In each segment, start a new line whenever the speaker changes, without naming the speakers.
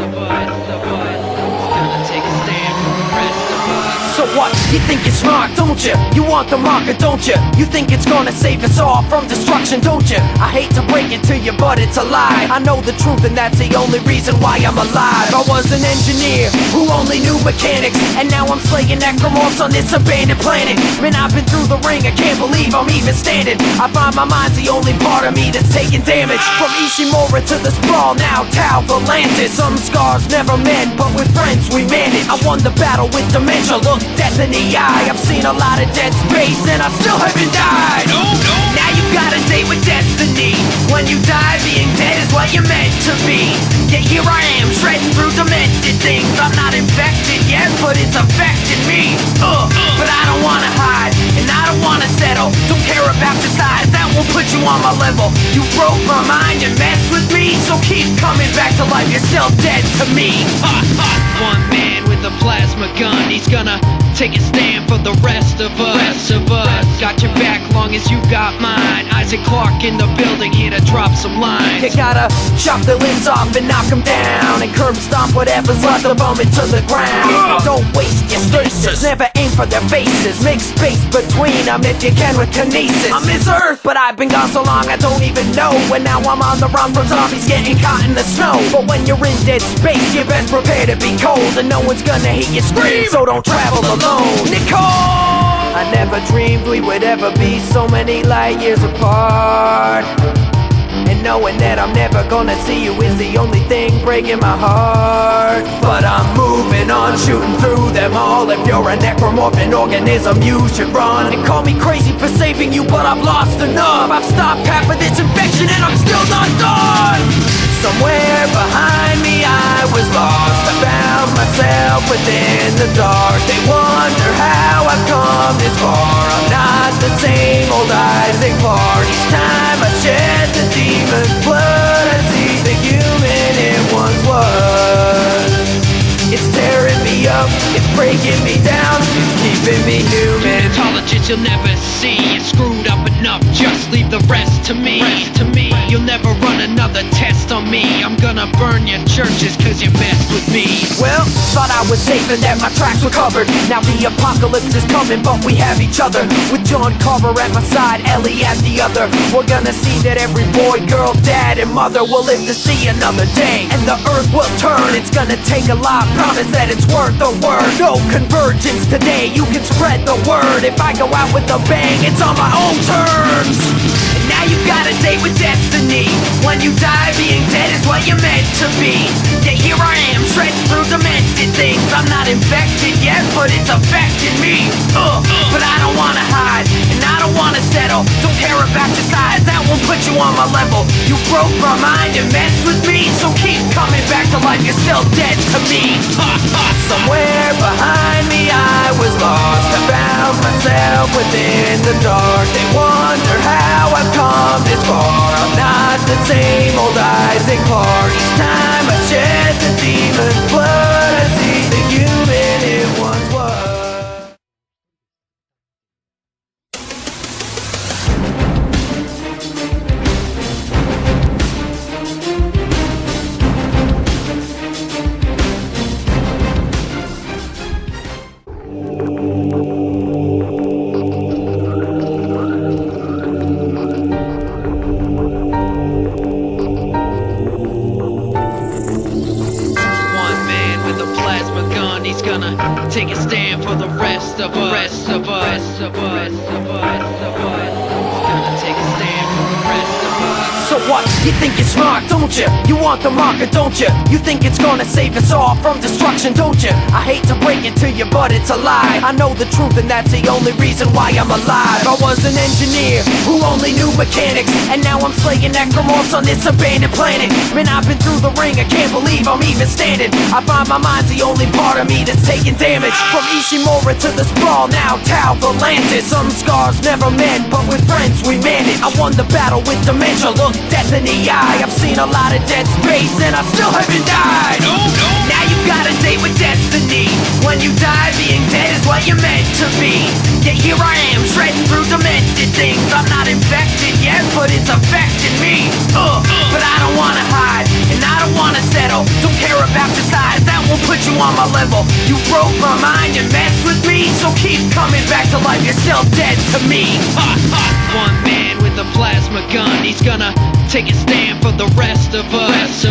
of us. It's gonna take a stand for the rest of us.
So what? You think you're smart, don't you? You want the market, don't you? You think it's gonna save us all from destruction, don't you? I hate to break it to you, but it's a lie. I know the truth and that's the only reason why I'm alive. I was an engineer who only knew mechanics, and now I'm slaying necromorphs on this abandoned planet. Man, I've been through the ring, I can't believe I'm even standing. I find my mind's the only part of me that's taking damage. From Ishimura to the sprawl, now Tau Volantis. Some scars never met, but with friends we managed. I won the battle with dementia, look death in the eye. I've seen a lot of dead space and I still haven't died. Now you got a date with destiny. When you die, being dead is what you're meant to be. Yet here I am, shredding through demented things. I'm not infected yet, but it's affecting me. But I don't wanna hide, and I don't wanna settle. Don't care about your size, that won't put you on my level. You broke my mind and messed with me, so keep coming back to life, you're still dead to me.
One man with a plasma gun, he's gonna take a stand for the rest of us. Got your back long as you got mine. Isaac Clarke in the building, here to drop some lines.
You gotta chop the limbs off and knock them down, and curb stomp whatever's left of them into the ground. Don't waste your stasis, never aim for their faces. Make space between them if you can with kinesis. I miss Earth, but I've been gone so long I don't even know. And now I'm on the run from zombies getting caught in the snow. But when you're in dead space, you best prepare to be cold, and no one's gonna hear you scream, so don't travel alone. Nicole! I never dreamed we would ever be so many light years apart. And knowing that I'm never gonna see you is the only thing breaking my heart. But I'm moving on, shooting through them all. If you're a necromorphin organism, you should run. And call me crazy for saving you, but I've lost enough. I've stopped half of this infection and I'm still not done. Somewhere behind me I was lost. I found myself within the dark. They wonder how I've come this far. I'm not the same old Isaac Clarke. Each time I shed the demon's blood, I see the human it once was. It's tearing me up, it's breaking me down, it's keeping me human.
Unitologist you'll never see, you're screwed up enough, just leave the rest to me. You'll never run another test on me. I'm gonna burn your churches cause you messed with me.
Well, thought I was safe and that my tracks were covered. Now the apocalypse is coming, but we have each other. With John Carver at my side, Ellie at the other. We're gonna see that every boy, girl, dad, and mother will live to see another day. And the earth will turn, it's gonna take a lot. Promise that it's worth the word. No convergence today, you can spread the word. If I go out with a bang, it's on my own terms. And now you got a date with destiny. When you die, being dead is what you're meant to be. Yet here I am, shredding through demented things. I'm not infected yet, but it's affecting me. But I don't wanna hide, and I don't wanna settle. Don't care about your size, that won't put you on my level. You broke my mind and messed with me, so keep coming back to life, you're still dead to me. Somewhere behind me I was lost. I found myself within the dark. They wonder how I've come this far. I'm not the same old Isaac Clarke. Each time I shed the demon's blood, I see the human it once was.
He's gonna take a stand for the rest of us. He's gonna take a stand for the rest of us.
So what? You think you're smart, don't you? You want the market, don't you? You think it's gonna save us all from destruction, don't you? I hate to break it to you, but it's a lie. I know the truth and that's the only reason why I'm alive. I was an engineer who only knew mechanics, and now I'm slaying necromorphs on this abandoned planet. Man, I've been through the ring, I can't believe I'm even standing. I find my mind's the only part of me that's taking damage. From Ishimura to the sprawl, now Tau Volantis. Some scars never met, but with friends we managed. I won the battle with dementia, look death in the eye. I've seen a lot of dead space and I still haven't died. Now you got a date with destiny. When you die, being dead is what you're meant to be. Yet here I am, shredding through demented things. I'm not infected yet, but it's affecting me. But I don't wanna hide, and I don't wanna settle. Don't care about your size, that won't put you on my level. You broke my mind and messed with me, so keep coming back to life, you're still dead to me.
One man with a plasma gun, he's gonna take a stand for the rest of us.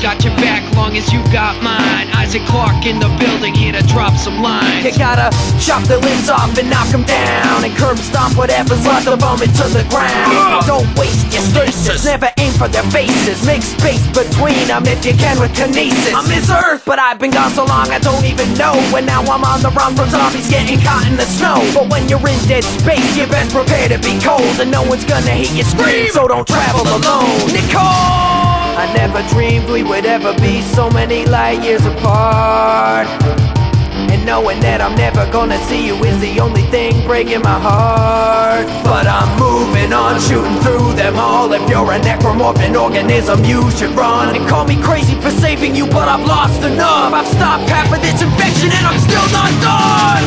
Got your back long as you got mine. Isaac Clarke in the building, here to drop some lines.
You gotta chop the limbs off and knock them down, and curb stomp whatever's left of them into the ground. Don't waste your stasis, never aim for their faces. Make space between them if you can with kinesis. I miss Earth, but I've been gone so long I don't even know. And now I'm on the run from zombies getting caught in the snow. But when you're in dead space, you're best prepared to be cold, and no one's gonna hear you scream, so don't travel alone. Nicole! I never dreamed we would ever be so many light years apart. And knowing that I'm never gonna see you is the only thing breaking my heart. But I'm moving on, shooting through them all. If you're a necromorphin organism, you should run. And call me crazy for saving you, but I've lost enough. I've stopped half of this infection and I'm still not done.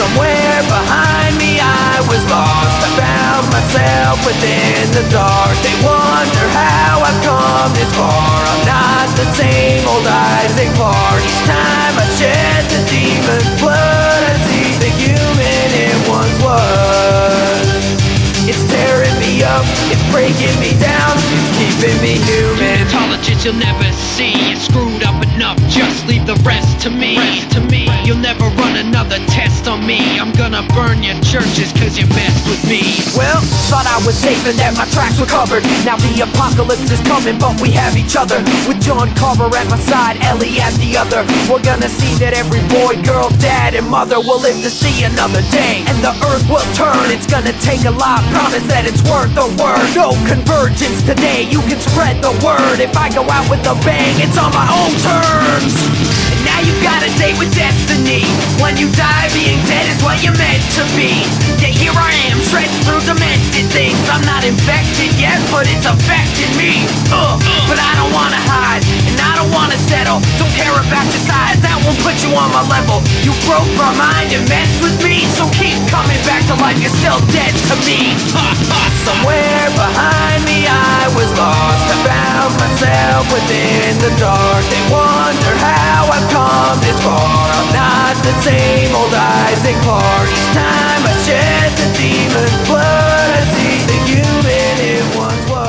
Somewhere behind me I was lost. I found myself within the dark. They wonder how I've come this far. I'm not the same old Isaac Clarke. Each time I shed the demon's blood, I see the human it once was. It's tearing me up, it's breaking me down, it's keeping me human.
Intelligence you'll never see, you're screwed up enough, just leave the rest to me. You'll never run another test on me. I'm gonna burn your churches cause you messed with me.
Well, thought I was safe and that my tracks were covered. Now the apocalypse is coming, but we have each other. With John Carver at my side, Ellie at the other. We're gonna see that every boy, girl, dad, and mother will live to see another day. And the earth will turn, it's gonna take a lot. Promise that it's worth the word. No convergence today, you can spread the word. If I go out with a bang, it's on my own terms. And now you got a date with destiny. When you die, being dead is what you're meant to be. Yet here I am, shredding through demented things. I'm not infected yet, but it's affecting me. But I don't wanna hide, and I don't wanna settle. Don't care about your size, that won't put you on my level. You broke my mind and messed with me, so keep coming back to life, you're still dead to me. Somewhere behind me I was lost. I found myself within the dark. They wonder how I've come this far. I'm not the same old Isaac Clarke. Each time I shed the demon's blood, I see the human it once was.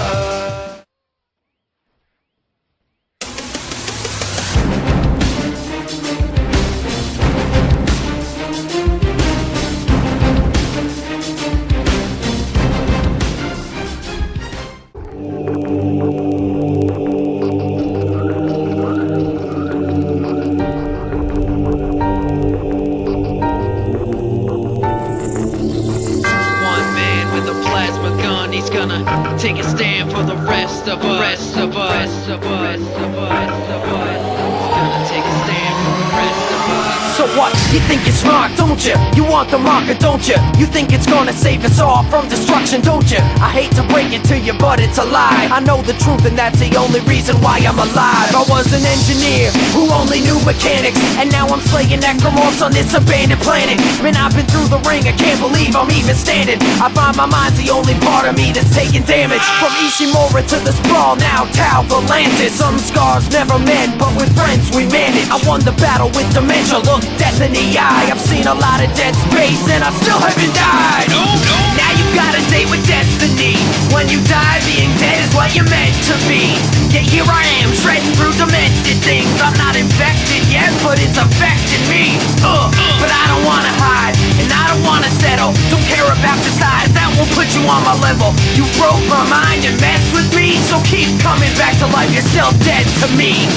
Take a stand for the rest of us. Gonna take a stand for the rest of us.
So what? You think you're smart, don't you? You want the market, don't you? You think it's gonna save us all from destruction, don't you? I hate to break it to you, but it's a lie. I know the truth and that's the only reason why I'm alive. I was an engineer who only knew mechanics, and now I'm slaying necromorphs on this abandoned planet. Man, I've been through the ring, I can't believe I'm even standing. I find my mind's the only part of me that's taking damage. From Ishimura to the sprawl, now Tau Volantis. Some scars never met, but with friends we managed. I won the battle with dementia, look death in the eye. I've seen a lot of dead space and I still haven't died. Now you got a date with destiny. When you die, being dead is what you're meant to be. Yet here I am, shredding through demented things. I'm not infected yet, but it's affecting me. But I don't wanna hide, and I don't wanna settle. Don't care about your size, that won't put you on my level. You broke my mind and messed with me, so keep coming back to life, you're still dead to me.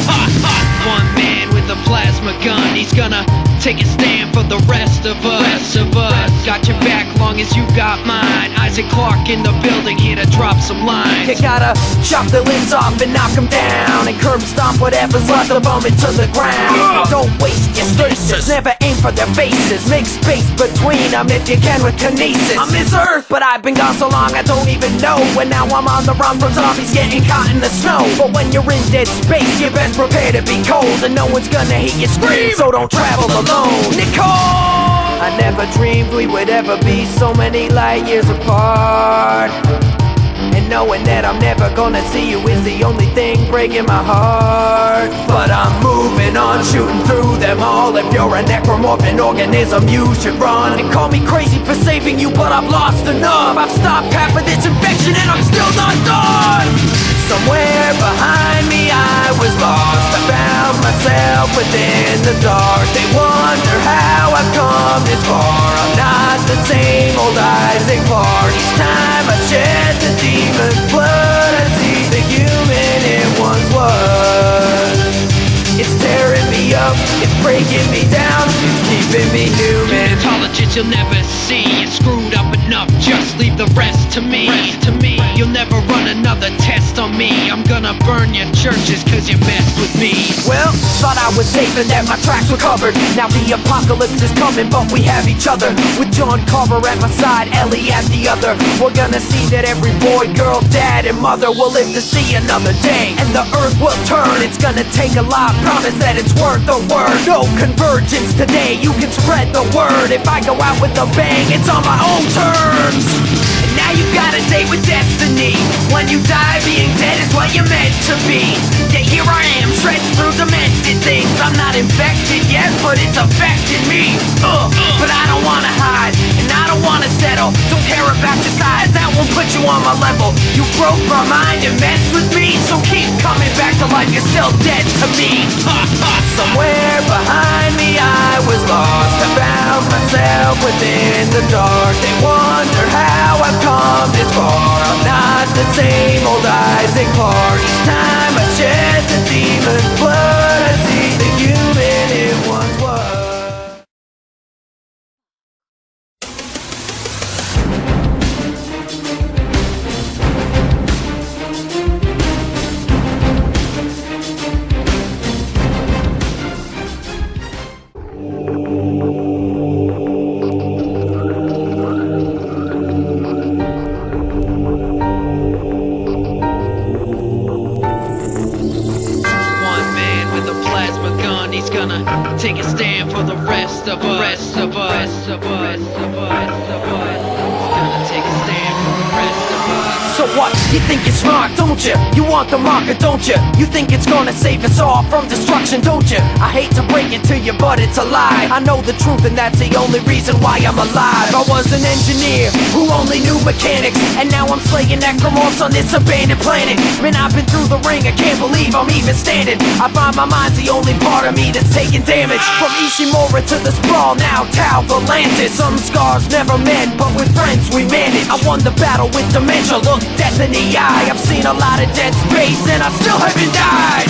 One man with a plasma gun, he's gonna take a stand for the rest of us. Got your back long as you got mine. Isaac Clarke in the building, here to drop some lines.
You gotta chop the limbs off and knock them down, and curb stomp whatever's left of them into the ground. Don't waste your stasis, never aim for their faces. Make space between them if you can with kinesis. I'm this earth, but I've been gone so long I don't even know. And now I'm on the run from zombies getting caught in the snow. But when you're in dead space, you best prepare to be cold, and no one's gonna hear you scream, so don't travel alone. Nicole! I never dreamed we would ever be so many light years apart. And knowing that I'm never gonna see you is the only thing breaking my heart. But I'm moving on, shooting through them all. If you're a necromorphin organism, you should run. And call me crazy for saving you, but I've lost enough. I've stopped half of this infection and I'm still not done. Somewhere behind me I was lost. I found myself within the dark. They wonder how I've come this far. I'm not the same old Isaac Clarke. Each time I shed the demon's blood, I see the human it once was. It's tearing me up, it's breaking me down, it's keeping me human.
Unitologist you'll never see, you're screwed up enough, just leave the rest to me. You'll never run another test on me. I'm gonna burn your churches cause you messed with me.
Well, thought I was safe and that my tracks were covered. Now the apocalypse is coming, but we have each other. With John Carver at my side, Ellie at the other. We're gonna see that every boy, girl, dad, and mother will live to see another day. And the earth will turn, it's gonna take a lot. Promise that it's worth the word. No convergence today, you can spread the word. If I go out with a bang, it's on my own terms. And now you got a date with destiny. When you die, being dead is what you're meant to be. Yet here I am, shredding through demented things. I'm not infected yet, but it's affecting me. But I don't wanna hide, and I don't wanna settle. Don't care about your size, that won't put you on my level. You broke my mind and messed with me, so keep coming back to life, you're still dead to me. Somewhere behind me I was lost. I found myself within the dark. They wonder how I've come this far. I'm not the same old Isaac Clarke. Each time I shed the demon's blood, I see the human it once was.
He's gonna take a stand for the rest of us. He's gonna take a stand for the rest of us.
So what? You think you're smart, don't you? You want the marker, don't you? You think it's gonna save us all from destruction, don't you? I hate to break it to you, but it's a lie. I know the truth and that's the only reason why I'm alive. I was an engineer who only knew mechanics, and now I'm slaying necromorphs on this abandoned planet. Man, I've been through the ring, I can't believe I'm even standing. I find my mind's the only part of me that's taking damage. From Ishimura to the sprawl, now Tau Volantis. Some scars never mend, but with friends we manage. I won the battle with dementia, look death in the eye. I've seen a lot of dead space and I still haven't died.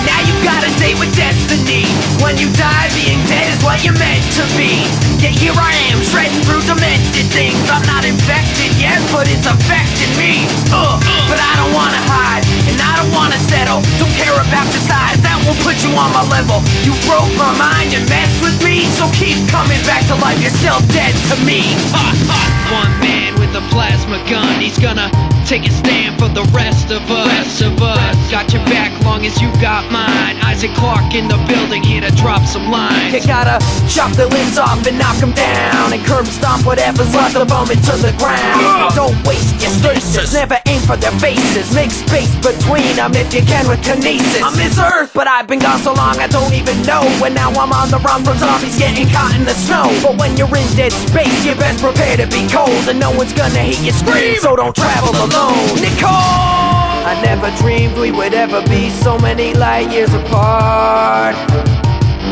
Now you got a date with destiny. When you die, being dead is what you're meant to be. Yet here I am, shredding through demented things. I'm not infected yet, but it's affecting me. But I don't wanna hide, and I don't wanna settle. Don't care about your size, that won't put you on my level. You broke my mind and messed with me, so keep coming back to life, you're still dead to me.
One man with a plasma gun, he's gonna take a stand for the rest of us. Got your back long as you got mine. Isaac Clarke in the building, here to drop some lines.
You gotta chop the limbs off and knock them down, and curb stomp whatever's left of them into the ground. Don't waste your stasis, never aim for their faces. Make space between them if you can with kinesis. I'm this earth, but I've been gone so long I don't even know. And now I'm on the run from zombies getting caught in the snow. But when you're in dead space, you best prepare to be cold, and no one's gonna hear you scream, so don't travel alone. Nicole! I never dreamed we would ever be so many light years apart.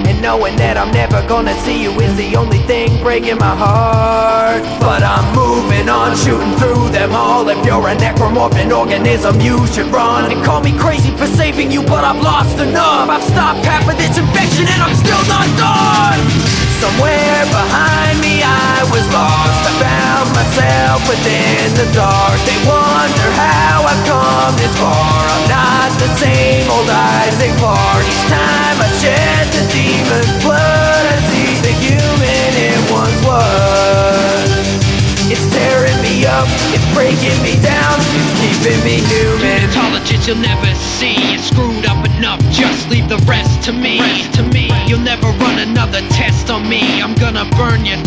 And knowing that I'm never gonna see you is the only thing breaking my heart. But I'm moving on, shooting through them all. If you're a necromorphin organism, you should run. And call me crazy for saving you, but I've lost enough. I've stopped half of this infection and I'm still not done. somewhere behind me I was lost. I found myself within the dark. They wonder how I've come this far. I'm not the same old Isaac Clarke. Each time I shed the demon's blood, I see the human it once was. It's tearing me up, it's breaking me down, it's keeping me human.
Intelligence you'll never see. You're screwed up enough, just leave the rest to me. You'll never run another test on me. I'm gonna burn you